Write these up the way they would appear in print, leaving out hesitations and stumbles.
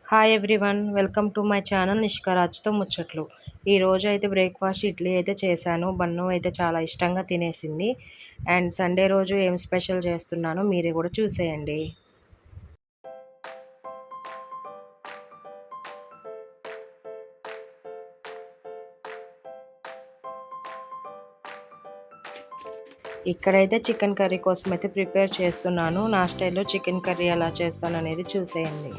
Hi everyone, welcome to my channel నిష్కరాజ్తో ముచ్చట్లు. ఈరోజు అయితే బ్రేక్ఫాస్ట్ ఇడ్లీ అయితే చేశాను. బన్ను అయితే చాలా ఇష్టంగా తినేసింది. అండ్ సండే రోజు ఏం స్పెషల్ చేస్తున్నానో మీరు కూడా చూసేయండి. ఇక్కడైతే చికెన్ కర్రీ కోసం అయితే ప్రిపేర్ చేస్తున్నాను. నా స్టైల్లో చికెన్ కర్రీ ఎలా చేస్తాను అనేది చూసేయండి.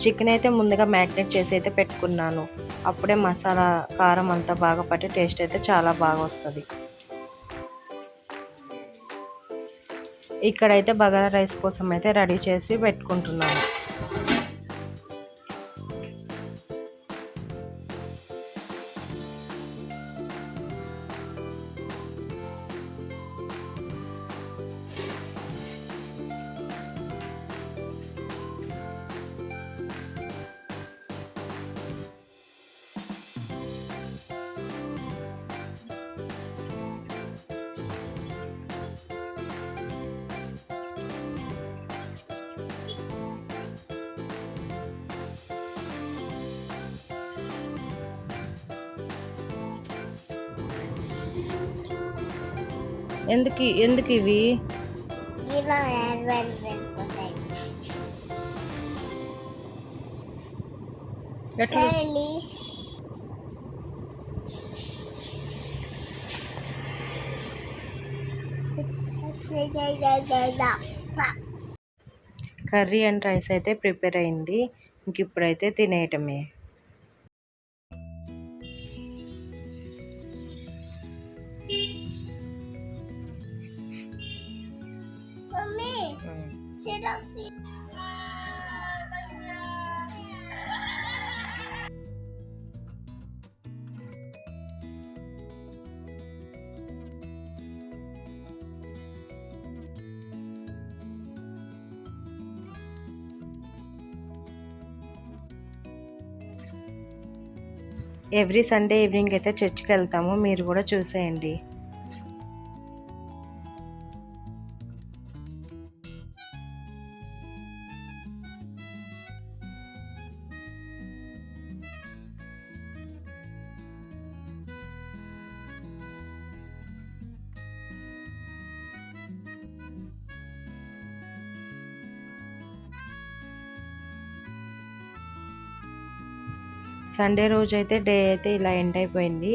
చికెన్ అయితే ముందుగా మ్యారినేట్ చేసి అయితే పెట్టుకున్నాను. అప్పుడే మసాలా కారం అంతా బాగా పట్టి టేస్ట్ అయితే చాలా బాగా వస్తుంది. ఇక్కడైతే బగారా రైస్ కోసం అయితే రెడీ చేసి పెట్టుకుంటున్నాను. ఎందుకు ఇవి కర్రీ అండ్ రైస్ అయితే ప్రిపేర్ అయింది. ఇంక ఇప్పుడైతే తినేయటమే. ఎవ్రీ సండే ఈవినింగ్ అయితే చర్చ్కి వెళ్తాము. మీరు కూడా చూసేయండి. సండే రోజు అయితే డే అయితే ఇలా ఎండ్ అయిపోయింది.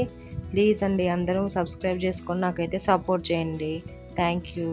ప్లీజ్ అండి అందరూ సబ్స్క్రైబ్ చేసుకొని నాకైతే సపోర్ట్ చేయండి. Thank you.